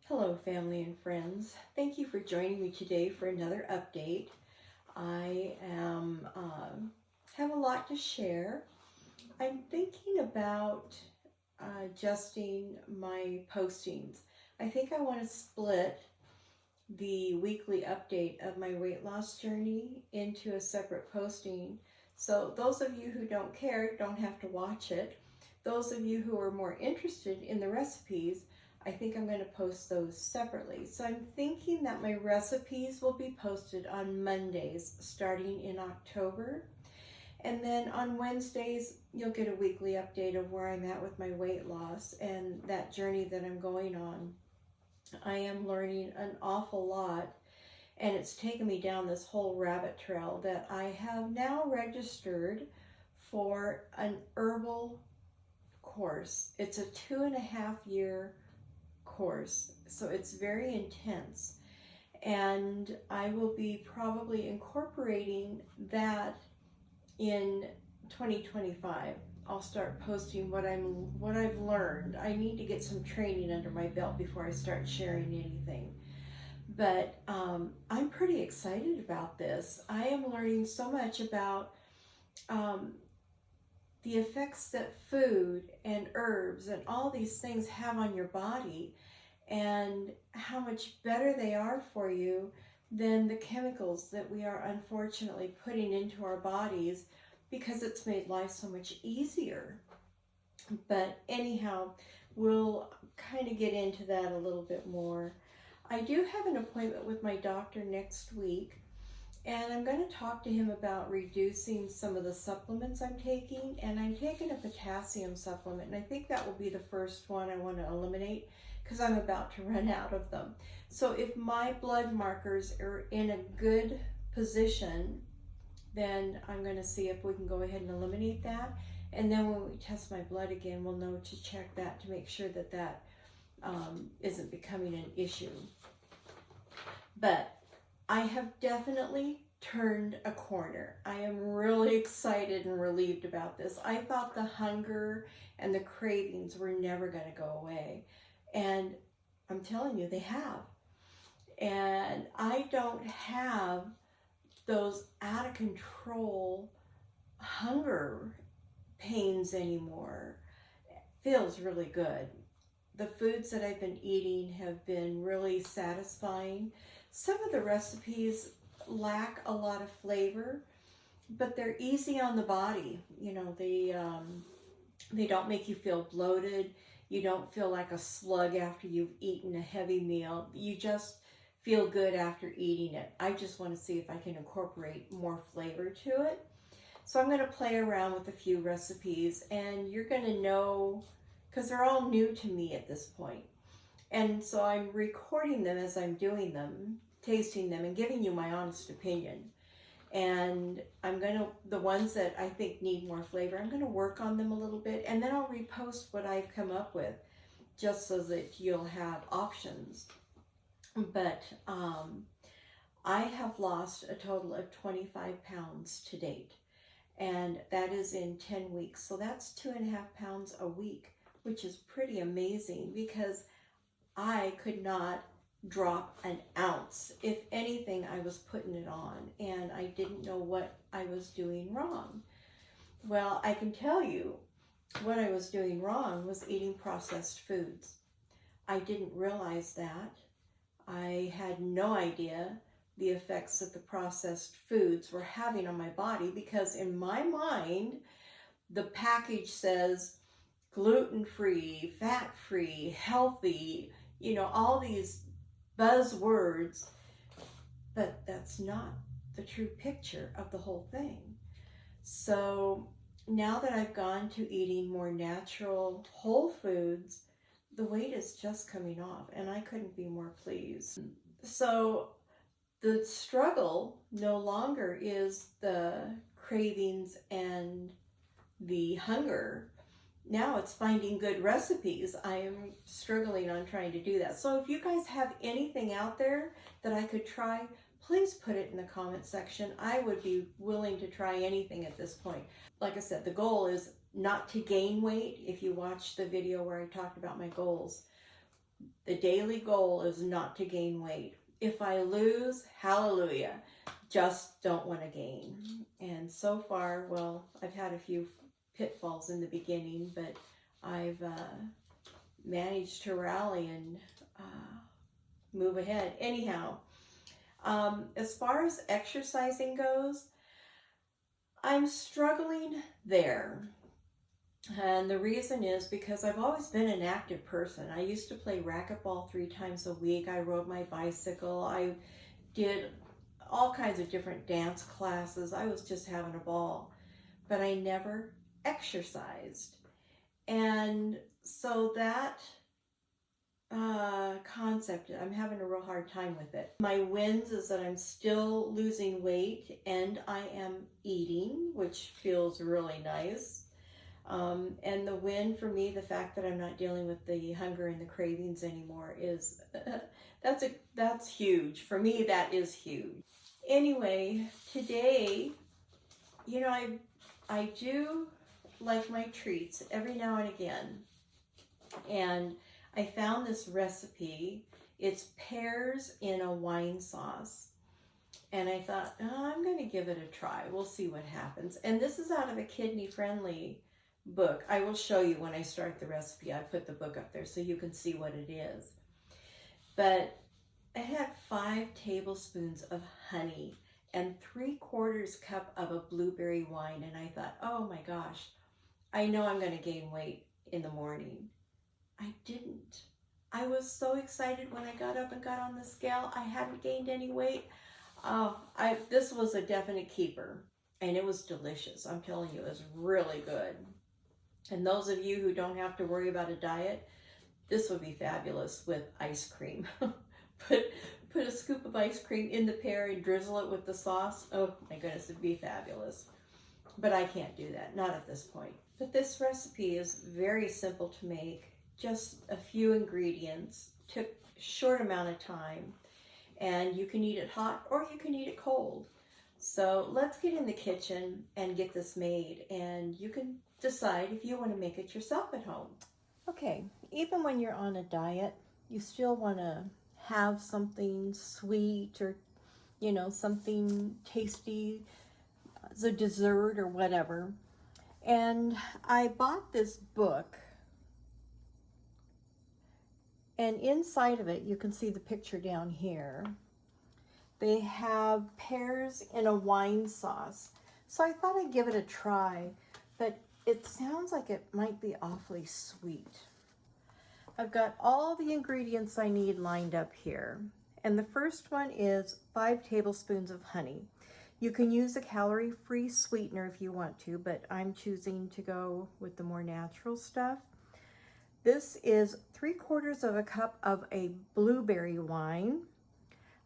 Hello, family and friends. Thank you for joining me today for another update. I have a lot to share. I'm thinking about adjusting my postings. I think I want to split the weekly update of my weight loss journey into a separate posting. So those of you who don't care don't have to watch it. Those of you who are more interested in the recipes, I think I'm going to post those separately. So I'm thinking that my recipes will be posted on Mondays starting in October. And then on Wednesdays, you'll get a weekly update of where I'm at with my weight loss and that journey that I'm going on. I am learning an awful lot, and it's taken me down this whole rabbit trail that I have now registered for an herbal course. It's a 2.5-year course, so it's very intense, and I will be probably incorporating that in 2025. I'll start posting what I've learned. I need to get some training under my belt before I start sharing anything. But I'm pretty excited about this. I am learning so much about the effects that food and herbs and all these things have on your body, and how much better they are for you than the chemicals that we are unfortunately putting into our bodies, because it's made life so much easier. But anyhow, we'll kind of get into that a little bit more. I do have an appointment with my doctor next week, and I'm going to talk to him about reducing some of the supplements I'm taking. And I'm taking a potassium supplement, and I think that will be the first one I want to eliminate because I'm about to run out of them. So if my blood markers are in a good position, then I'm going to see if we can go ahead and eliminate that. And then when we test my blood again, we'll know to check that to make sure that that isn't becoming an issue. But I have definitely turned a corner. I am really excited and relieved about this. I thought the hunger and the cravings were never going to go away. And I'm telling you, they have. And I don't have those out of control hunger pains anymore. It feels really good. The foods that I've been eating have been really satisfying. Some of the recipes lack a lot of flavor, but they're easy on the body. You know, they don't make you feel bloated. You don't feel like a slug after you've eaten a heavy meal. You just feel good after eating it. I just want to see if I can incorporate more flavor to it. So I'm going to play around with a few recipes, and you're going to know, because they're all new to me at this point. And so I'm recording them as I'm doing them, tasting them, and giving you my honest opinion. And I'm going to, the ones that I think need more flavor, I'm going to work on them a little bit, and then I'll repost what I've come up with, just so that you'll have options. But I have lost a total of 25 pounds to date, and that is in 10 weeks. So that's 2.5 pounds a week, which is pretty amazing, because I could not drop an ounce. If anything, I was putting it on, and I didn't know what I was doing wrong. Well, I can tell you what I was doing wrong was eating processed foods. I didn't realize that. I had no idea the effects that the processed foods were having on my body, because in my mind, the package says gluten-free, fat-free, healthy, you know, all these buzzwords, but that's not the true picture of the whole thing. So now that I've gone to eating more natural, whole foods, the weight is just coming off, and I couldn't be more pleased. So the struggle no longer is the cravings and the hunger. Now it's finding good recipes. I am struggling on trying to do that. So if you guys have anything out there that I could try, please put it in the comment section. I would be willing to try anything at this point. Like I said, the goal is not to gain weight. If you watch the video where I talked about my goals, The daily goal is not to gain weight. If I lose, hallelujah. Just don't want to gain. And so far, well, I've had a few pitfalls in the beginning, but I've managed to rally and move ahead. Anyhow, as far as exercising goes, I'm struggling there. And the reason is because I've always been an active person. I used to play racquetball 3 times a week. I rode my bicycle. I did all kinds of different dance classes. I was just having a ball. But I never exercised. And so that concept, I'm having a real hard time with it. My wins is that I'm still losing weight and I am eating, which feels really nice. And the win for me, the fact that I'm not dealing with the hunger and the cravings anymore is, that's huge. For me, that is huge. Anyway, today, you know, I do like my treats every now and again. And I found this recipe. It's pears in a wine sauce. And I thought, oh, I'm going to give it a try. We'll see what happens. And this is out of a kidney-friendly book. I will show you when I start the recipe. I put the book up there so you can see what it is. But I had 5 tablespoons of honey and 3/4 cup of a blueberry wine. And I thought, oh my gosh, I know I'm going to gain weight in the morning. I didn't. I was so excited when I got up and got on the scale. I hadn't gained any weight. This was a definite keeper, and it was delicious. I'm telling you, it was really good. And those of you who don't have to worry about a diet, this would be fabulous with ice cream. Put a scoop of ice cream in the pear and drizzle it with the sauce. Oh my goodness, it'd be fabulous. But I can't do that, not at this point. But this recipe is very simple to make. Just a few ingredients, took a short amount of time, and you can eat it hot or you can eat it cold. So let's get in the kitchen and get this made, and you can decide if you want to make it yourself at home. Okay, even when you're on a diet, you still want to have something sweet or, you know, something tasty as a dessert or whatever. And I bought this book. And inside of it, you can see the picture down here. They have pears in a wine sauce. So I thought I'd give it a try, but it sounds like it might be awfully sweet. I've got all the ingredients I need lined up here. And the first one is 5 tablespoons of honey. You can use a calorie-free sweetener if you want to, but I'm choosing to go with the more natural stuff. This is 3/4 cup of a blueberry wine.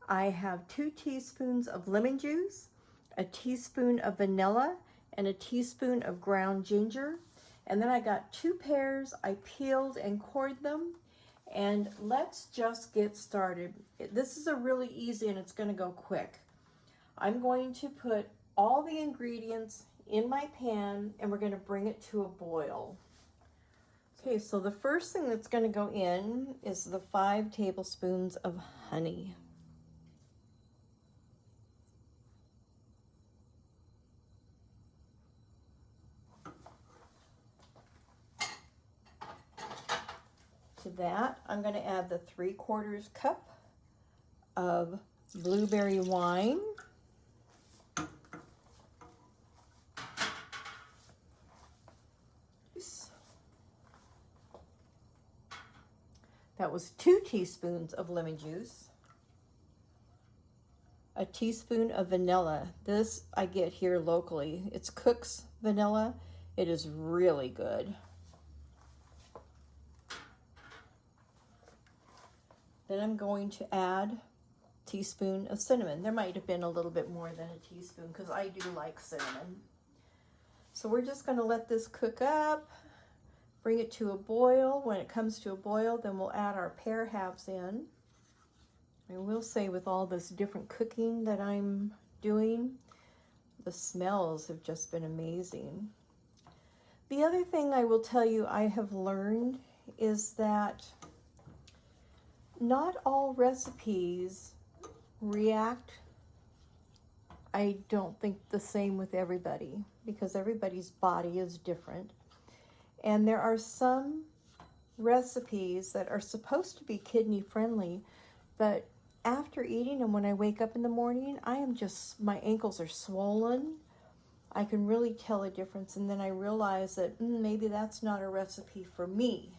I have 2 teaspoons of lemon juice, a teaspoon of vanilla, and a teaspoon of ground ginger. And then I got 2 pears. I peeled and cored them. And let's just get started. This is a really easy and it's going to go quick. I'm going to put all the ingredients in my pan and we're going to bring it to a boil. Okay, so the first thing that's going to go in is the 5 tablespoons of honey. To that, I'm going to add the 3/4 cup of blueberry wine. That was 2 teaspoons of lemon juice, a teaspoon of vanilla. This I get here locally. It's Cook's vanilla. It is really good. Then I'm going to add a teaspoon of cinnamon. There might have been a little bit more than a teaspoon because I do like cinnamon. So we're just going to let this cook up. Bring it to a boil. When it comes to a boil, then we'll add our pear halves in. I will say with all this different cooking that I'm doing, the smells have just been amazing. The other thing I will tell you I have learned is that not all recipes react, I don't think, the same with everybody, because everybody's body is different. And there are some recipes that are supposed to be kidney friendly, but after eating them, when I wake up in the morning, my ankles are swollen. I can really tell a difference, and then I realize that maybe that's not a recipe for me.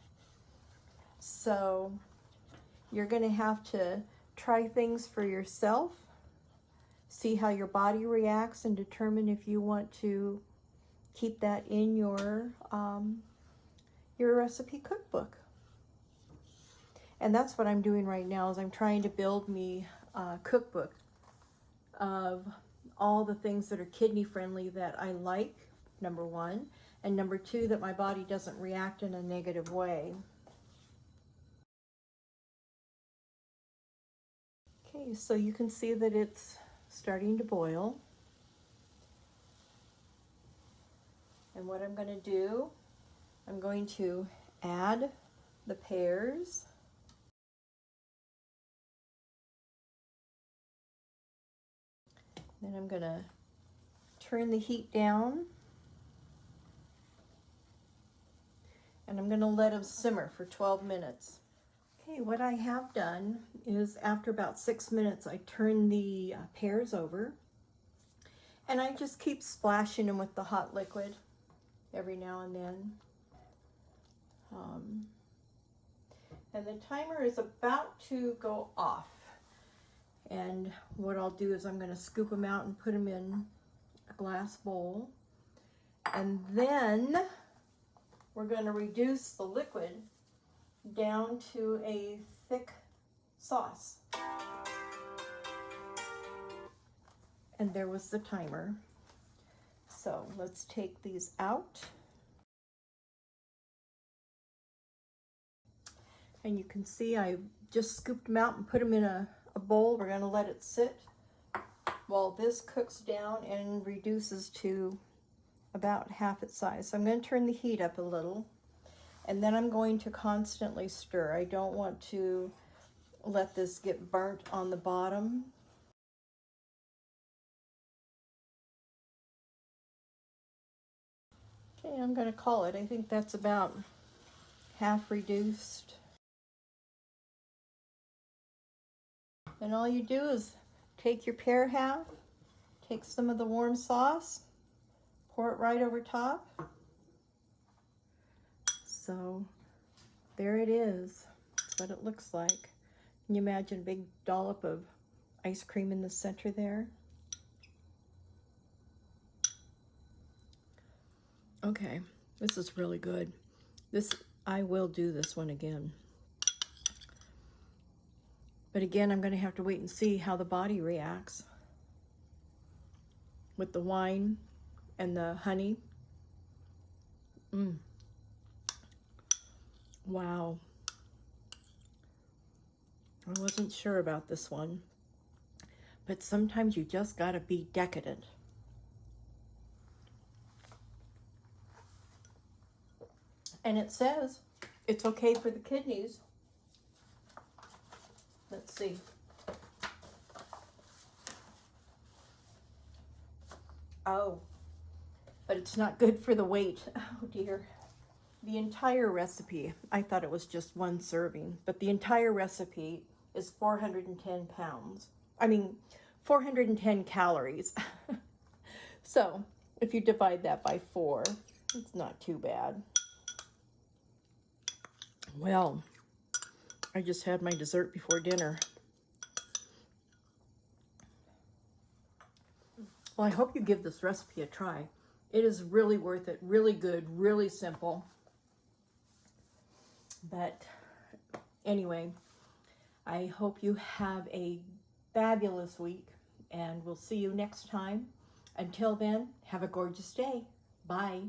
So you're going to have to try things for yourself, see how your body reacts, and determine if you want to keep that in your recipe cookbook. And that's what I'm doing right now, is I'm trying to build me a cookbook of all the things that are kidney friendly that I like, number one, and number two, that my body doesn't react in a negative way. Okay, so you can see that it's starting to boil. And what I'm going to do, I'm going to add the pears. Then I'm going to turn the heat down. And I'm going to let them simmer for 12 minutes. Okay, what I have done is after about 6 minutes, I turn the pears over. And I just keep splashing them with the hot liquid every now and then. And the timer is about to go off. And what I'll do is I'm going to scoop them out and put them in a glass bowl. And then we're going to reduce the liquid down to a thick sauce. And there was the timer. So let's take these out. And you can see I just scooped them out and put them in a bowl. We're going to let it sit while this cooks down and reduces to about half its size. So I'm going to turn the heat up a little, and then I'm going to constantly stir. I don't want to let this get burnt on the bottom. Okay, I'm going to call it. I think that's about half reduced. And all you do is take your pear half, take some of the warm sauce, pour it right over top. So there it is. That's what it looks like. Can you imagine a big dollop of ice cream in the center there? Okay, this is really good. I will do this one again. But again, I'm going to have to wait and see how the body reacts with the wine and the honey. Wow. I wasn't sure about this one, but sometimes you just got to be decadent. And it says it's okay for the kidneys. Let's see. Oh, but it's not good for the weight. Oh dear. The entire recipe, I thought it was just one serving, but the entire recipe is 410 pounds. 410 calories. So if you divide that by 4, it's not too bad. Well, I just had my dessert before dinner. Well, I hope you give this recipe a try. It is really worth it, really good, really simple. But anyway, I hope you have a fabulous week, and we'll see you next time. Until then, have a gorgeous day. Bye.